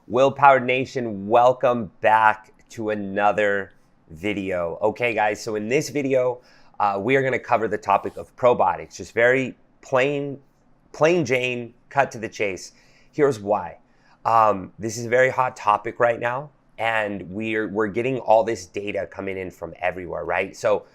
Willpower Nation, welcome back to another video. Okay, guys, so in this video, we are going to cover the topic of probiotics. Just very plain Jane, cut to the chase. Here's why. This is a very hot topic right now, and we're getting all this data coming in from everywhere, right? So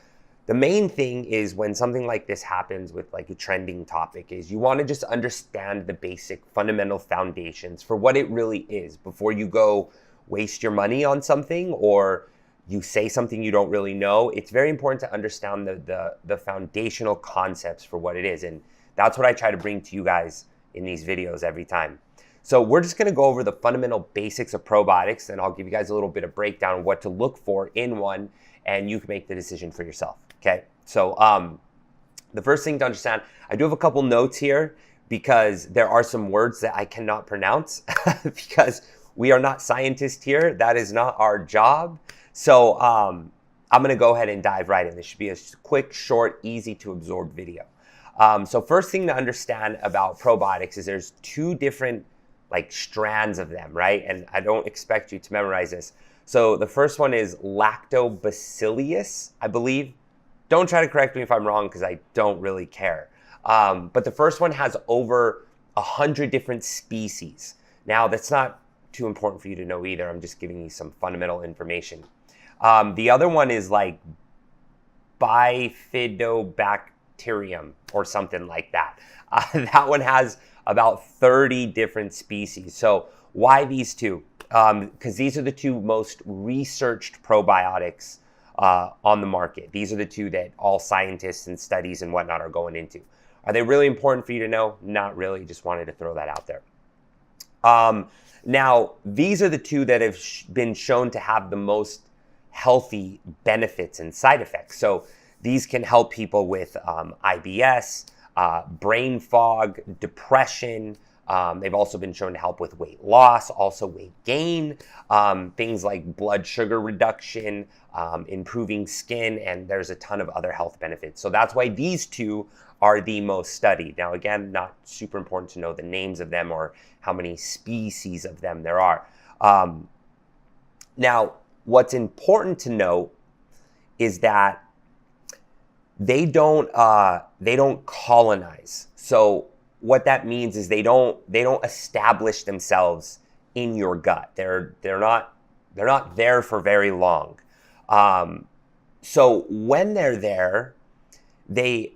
the main thing is when something like this happens with like a trending topic is you want to just understand the basic fundamental foundations for what it really is before you go waste your money on something or you say something you don't really know. It's very important to understand the foundational concepts for what it is. And that's what I try to bring to you guys in these videos every time. So we're just going to go over the fundamental basics of probiotics, and I'll give you guys a little bit of breakdown of what to look for in one, and you can make the decision for yourself. Okay, so the first thing to understand, I do have a couple notes here because there are some words that I cannot pronounce because we are not scientists here. That is not our job. So I'm going to go ahead and dive right in. This should be a quick, short, easy to absorb video. So first thing to understand about probiotics is there's two different like strands of them, right? And I don't expect you to memorize this. So the first one is lactobacillus, I believe. Don't try to correct me if I'm wrong because I don't really care. But the first one has over 100 different species. Now, that's not too important for you to know either. I'm just giving you some fundamental information. The other one is like bifidobacterium or something like that. That one has about 30 different species. So why these two? Because these are the two most researched probiotics on the market. These are the two that all scientists and studies and whatnot are going into. Are they really important for you to know? Not really. Just wanted to throw that out there. Now, these are the two that have been shown to have the most healthy benefits and side effects. So these can help people with IBS, brain fog, depression. They've also been shown to help with weight loss, also weight gain, things like blood sugar reduction, improving skin, and there's a ton of other health benefits. So that's why these two are the most studied. Now, again, not super important to know the names of them or how many species of them there are. Now, what's important to know is that they don't colonize. So what that means is they don't establish themselves in your gut. They're not there for very long. So when they're there, they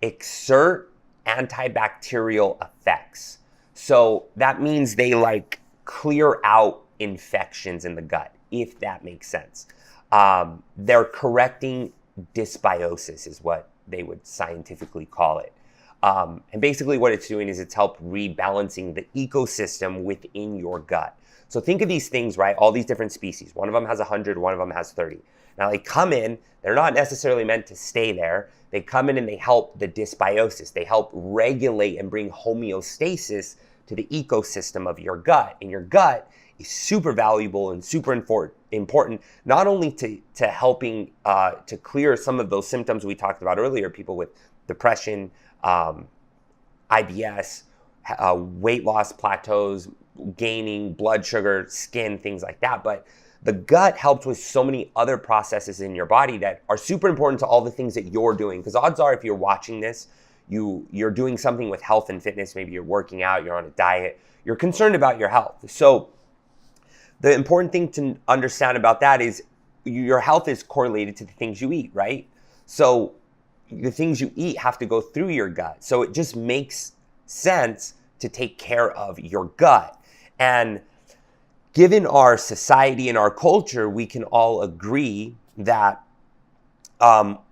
exert antibacterial effects. So that means they like clear out infections in the gut, if that makes sense. They're correcting dysbiosis is what they would scientifically call it. And basically what it's doing is it's helped rebalancing the ecosystem within your gut. So think of these things, right? All these different species. One of them has 100, one of them has 30. Now they come in, they're not necessarily meant to stay there. They come in and they help the dysbiosis. They help regulate and bring homeostasis to the ecosystem of your gut. And your gut is super valuable and super important, not only to helping to clear some of those symptoms we talked about earlier, people with depression, IBS, weight loss plateaus, gaining blood sugar, skin, things like that. But the gut helps with so many other processes in your body that are super important to all the things that you're doing. Because odds are if you're watching this, you're doing something with health and fitness, maybe you're working out, you're on a diet, you're concerned about your health. So the important thing to understand about that is your health is correlated to the things you eat, right? So the things you eat have to go through your gut. So it just makes sense to take care of your gut. And given our society and our culture, we can all agree that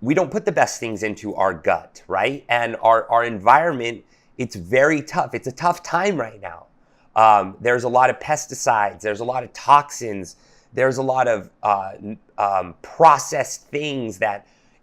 we don't put the best things into our gut, right? And our environment, it's very tough. It's a tough time right now. There's a lot of pesticides. There's a lot of toxins. There's a lot of processed things,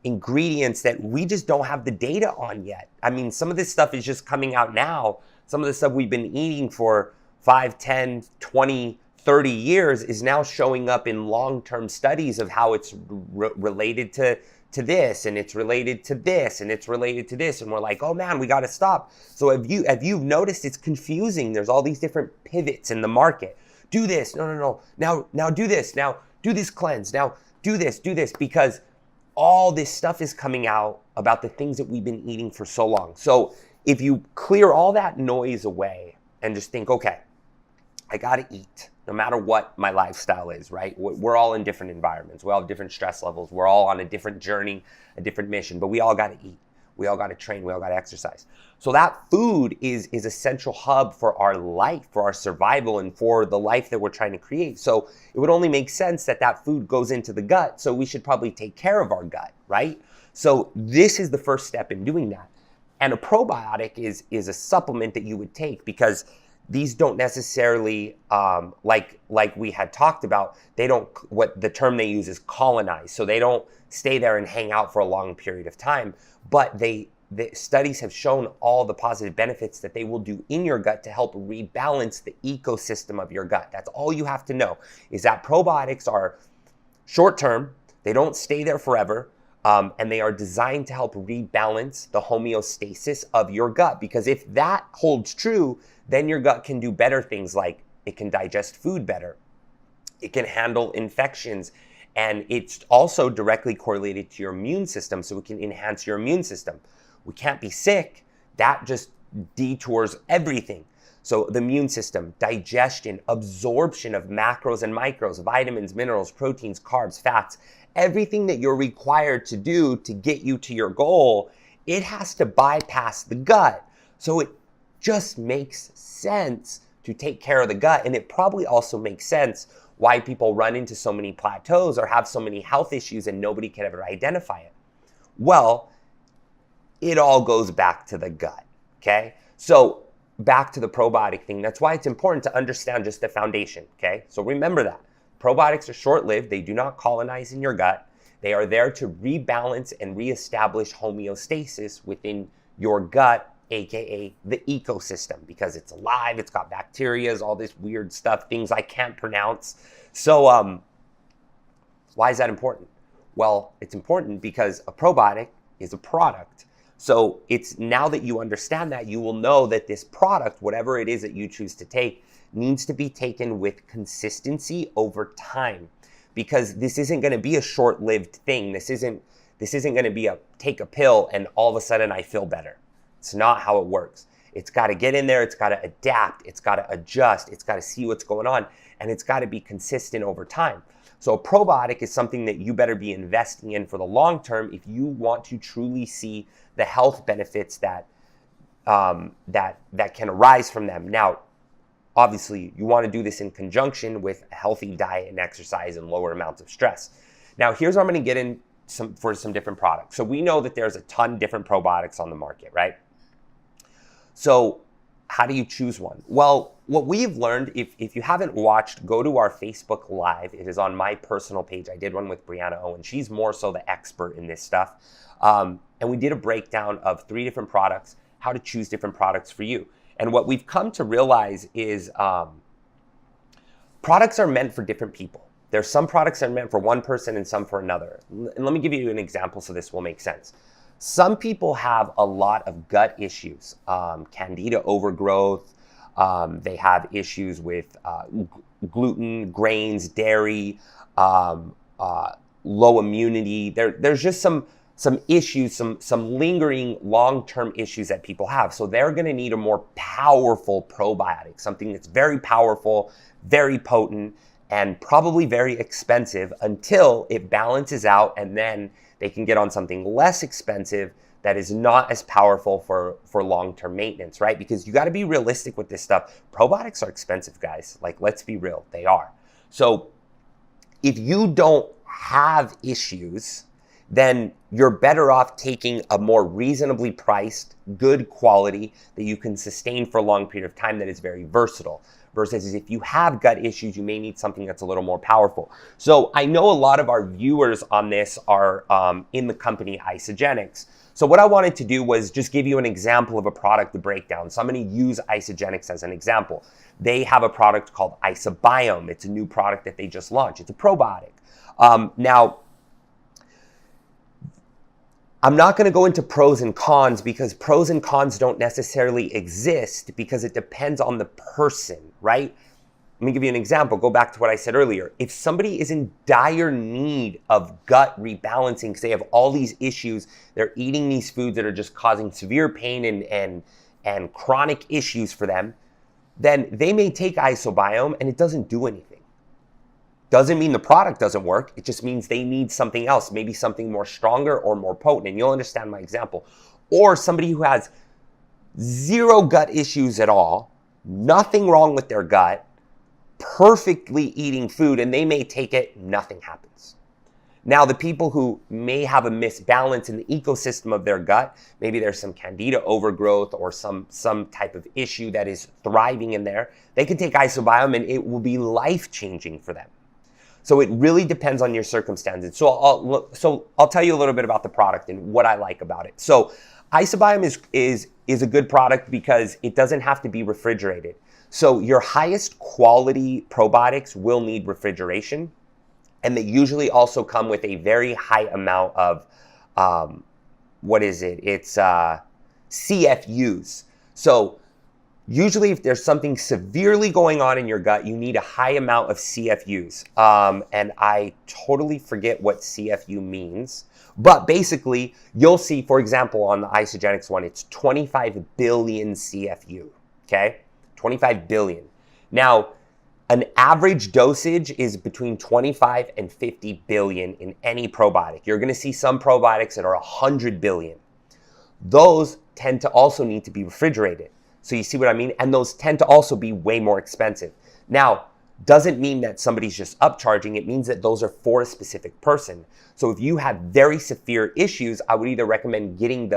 ingredients that we just don't have the data on yet. I mean, some of this stuff is just coming out now. Some of the stuff we've been eating for 5, 10, 20, 30 years is now showing up in long-term studies of how it's related to this, and it's related to this, and it's related to this, and we're like, oh man, we got to stop. So have you've noticed it's confusing? There's all these different pivots in the market. do this. No. Now do this. Now do this cleanse. Now do this, because all this stuff is coming out about the things that we've been eating for so long. So if you clear all that noise away and just think, okay, I gotta eat no matter what my lifestyle is, right? We're all in different environments. We all have different stress levels. We're all on a different journey, a different mission, but we all gotta eat. We all gotta train, we all gotta exercise. So that food is a central hub for our life, for our survival, and for the life that we're trying to create. So it would only make sense that that food goes into the gut. So we should probably take care of our gut, right? So this is the first step in doing that. And a probiotic is a supplement that you would take, because these don't necessarily, like we had talked about, they don't, what the term they use is colonize. So they don't stay there and hang out for a long period of time, but the studies have shown all the positive benefits that they will do in your gut to help rebalance the ecosystem of your gut. That's all you have to know, is that probiotics are short-term, they don't stay there forever, and they are designed to help rebalance the homeostasis of your gut. Because if that holds true, then your gut can do better things, like it can digest food better, it can handle infections, and it's also directly correlated to your immune system, so it can enhance your immune system. We can't be sick. That just detours everything. So the immune system, digestion, absorption of macros and micros, vitamins, minerals, proteins, carbs, fats, everything that you're required to do to get you to your goal, it has to bypass the gut. So it just makes sense to take care of the gut. And it probably also makes sense why people run into so many plateaus or have so many health issues and nobody can ever identify it. Well, it all goes back to the gut, okay? So back to the probiotic thing. That's why it's important to understand just the foundation, okay? So remember that. Probiotics are short-lived. They do not colonize in your gut. They are there to rebalance and reestablish homeostasis within your gut, aka the ecosystem, because it's alive, it's got bacteria, all this weird stuff, things I can't pronounce. So why is that important? Well, it's important because a probiotic is a product. So it's, now that you understand that, you will know that this product, whatever it is that you choose to take, needs to be taken with consistency over time, because this isn't going to be a short-lived thing. This isn't going to be a take a pill and all of a sudden I feel better. It's not how it works. It's got to get in there, it's got to adapt, it's got to adjust, it's got to see what's going on, and it's got to be consistent over time. So a probiotic is something that you better be investing in for the long term if you want to truly see the health benefits that can arise from them. Now, obviously, you want to do this in conjunction with a healthy diet and exercise and lower amounts of stress. Now, here's where I'm going to get in for some different products. So we know that there's a ton of different probiotics on the market, right? So how do you choose one? Well, what we've learned, if you haven't watched, go to our Facebook Live. It is on my personal page. I did one with Brianna Owen. She's more so the expert in this stuff. And we did a breakdown of 3 different products, how to choose different products for you. And what we've come to realize is products are meant for different people. There's some products that are meant for one person and some for another. And let me give you an example so this will make sense. Some people have a lot of gut issues, candida overgrowth. They have issues with gluten, grains, dairy, low immunity. There's just some issues, some lingering long-term issues that people have. So they're going to need a more powerful probiotic, something that's very powerful, very potent, and probably very expensive until it balances out, and then they can get on something less expensive that is not as powerful for long-term maintenance, right? Because you got to be realistic with this stuff. Probiotics are expensive, guys. Like, let's be real, they are. So if you don't have issues, then you're better off taking a more reasonably priced, good quality that you can sustain for a long period of time that is very versatile. Versus if you have gut issues, you may need something that's a little more powerful. So I know a lot of our viewers on this are in the company Isagenix. So what I wanted to do was just give you an example of a product, the breakdown. So I'm going to use Isagenix as an example. They have a product called IsaBiome. It's a new product that they just launched. It's a probiotic. Now, I'm not going to go into pros and cons, because pros and cons don't necessarily exist, because it depends on the person, right? let me give you an example. Go back to what I said earlier. If somebody is in dire need of gut rebalancing because they have all these issues, they're eating these foods that are just causing severe pain and chronic issues for them, then they may take IsaBiome and it doesn't do anything. Doesn't mean the product doesn't work. It just means they need something else, maybe something more stronger or more potent. And you'll understand my example. Or somebody who has zero gut issues at all, nothing wrong with their gut, perfectly eating food, and they may take it, nothing happens. Now, the people who may have a misbalance in the ecosystem of their gut, maybe there's some candida overgrowth or some type of issue that is thriving in there, they can take IsaBiome and it will be life-changing for them. So it really depends on your circumstances. So I'll tell you a little bit about the product and what I like about it. So IsaBiome is a good product because it doesn't have to be refrigerated. So your highest quality probiotics will need refrigeration, and they usually also come with a very high amount of, It's CFUs. So usually if there's something severely going on in your gut, you need a high amount of CFUs. And I totally forget what CFU means. But basically, you'll see, for example, on the Isagenix one, it's 25 billion CFU, okay? 25 billion. Now, an average dosage is between 25 and 50 billion in any probiotic. You're gonna see some probiotics that are 100 billion. Those tend to also need to be refrigerated. So you see what I mean? And those tend to also be way more expensive. Now, doesn't mean that somebody's just upcharging. It means that those are for a specific person. So if you have very severe issues, I would either recommend getting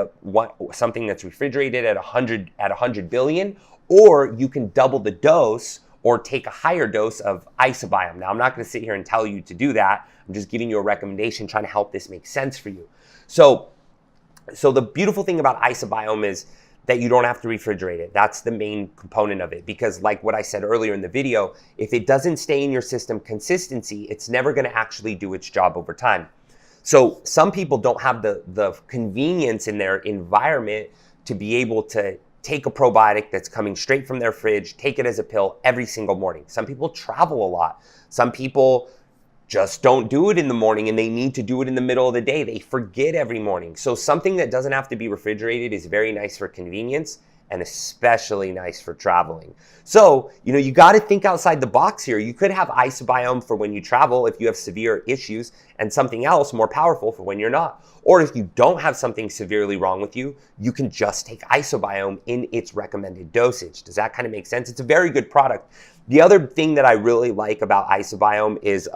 something that's refrigerated at 100 billion, or you can double the dose or take a higher dose of IsaBiome. Now, I'm not going to sit here and tell you to do that. I'm just giving you a recommendation, trying to help this make sense for you. So the beautiful thing about IsaBiome is that you don't have to refrigerate it. That's the main component of it, because like what I said earlier in the video, if it doesn't stay in your system consistency, it's never gonna actually do its job over time. So some people don't have the convenience in their environment to be able to take a probiotic that's coming straight from their fridge, take it as a pill every single morning. Some people travel a lot. Some people just don't do it in the morning and they need to do it in the middle of the day. They forget every morning. So something that doesn't have to be refrigerated is very nice for convenience and especially nice for traveling. So, you got to think outside the box here. You could have IsaBiome for when you travel if you have severe issues, and something else more powerful for when you're not. Or if you don't have something severely wrong with you, you can just take IsaBiome in its recommended dosage. Does that kind of make sense? It's a very good product. The other thing that I really like about IsaBiome is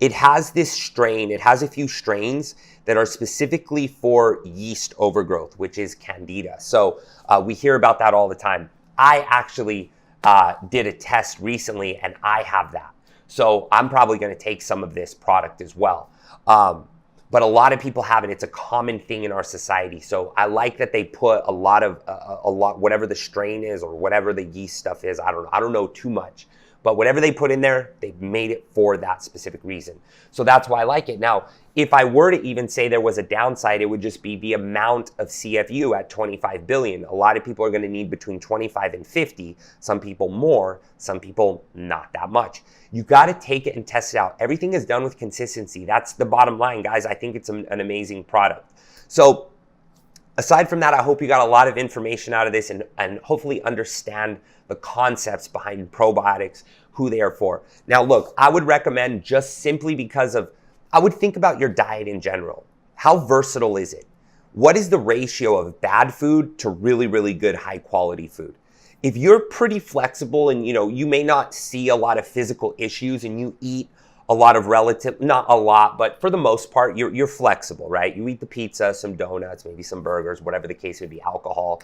it has this strain, it has a few strains that are specifically for yeast overgrowth, which is candida. So we hear about that all the time. I actually did a test recently and I have that. So I'm probably gonna take some of this product as well. But a lot of people have it. It's a common thing in our society. So I like that they put a lot, whatever the strain is or whatever the yeast stuff is. I don't know too much. But whatever they put in there, they've made it for that specific reason. So that's why I like it. Now, if I were to even say there was a downside, it would just be the amount of CFU at 25 billion. A lot of people are going to need between 25 and 50. Some people more, some people not that much. You got to take it and test it out. Everything is done with consistency. That's the bottom line, guys. I think it's an amazing product. So aside from that, I hope you got a lot of information out of this and hopefully understand the concepts behind probiotics, who they are for. Now, look, I would recommend just simply because I would think about your diet in general. How versatile is it? What is the ratio of bad food to really, really good, high quality food? If you're pretty flexible and you may not see a lot of physical issues and you eat a lot of not a lot, but for the most part, you're flexible, right? You eat the pizza, some donuts, maybe some burgers, whatever the case may be, alcohol.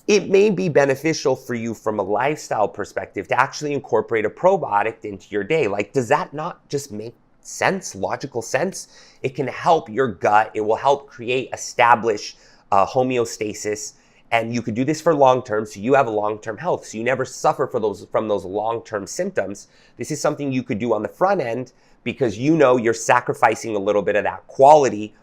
It may be beneficial for you from a lifestyle perspective to actually incorporate a probiotic into your day. Like, does that not just make sense, logical sense? It can help your gut. It will help establish homeostasis. And you could do this for long-term, so you have a long-term health, so you never suffer from those long-term symptoms. This is something you could do on the front end because you're sacrificing a little bit of that quality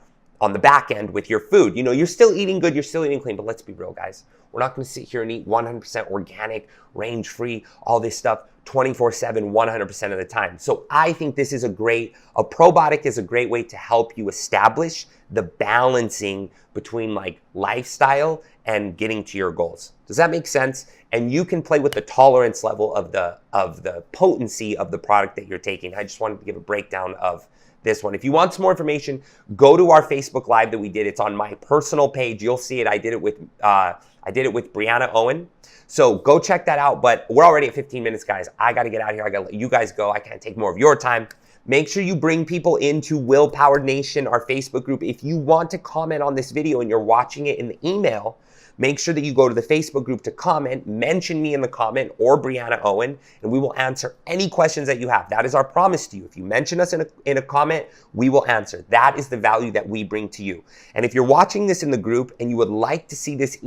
on the back end with your food. You know, you're still eating good, you're still eating clean, but let's be real, guys. We're not going to sit here and eat 100% organic, range-free, all this stuff 24/7, 100% of the time. So I think this is a probiotic is a great way to help you establish the balancing between like lifestyle and getting to your goals. Does that make sense? And you can play with the tolerance level of the potency of the product that you're taking. I just wanted to give a breakdown of this one. If you want some more information, go to our Facebook Live that we did. It's on my personal page. You'll see it. I did it with Brianna Owen. So go check that out. But we're already at 15 minutes, guys. I got to get out of here. I got to let you guys go. I can't take more of your time. Make sure you bring people into Willpowered Nation, our Facebook group. If you want to comment on this video and you're watching it in the email, make sure that you go to the Facebook group to comment, mention me in the comment or Brianna Owen, and we will answer any questions that you have. That is our promise to you. If you mention us in a comment, we will answer. That is the value that we bring to you. And if you're watching this in the group and you would like to see this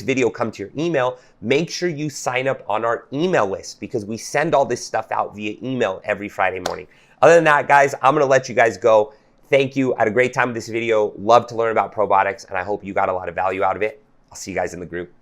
video come to your email, make sure you sign up on our email list because we send all this stuff out via email every Friday morning. Other than that, guys, I'm going to let you guys go. Thank you. I had a great time with this video. Love to learn about probiotics, and I hope you got a lot of value out of it. I'll see you guys in the group.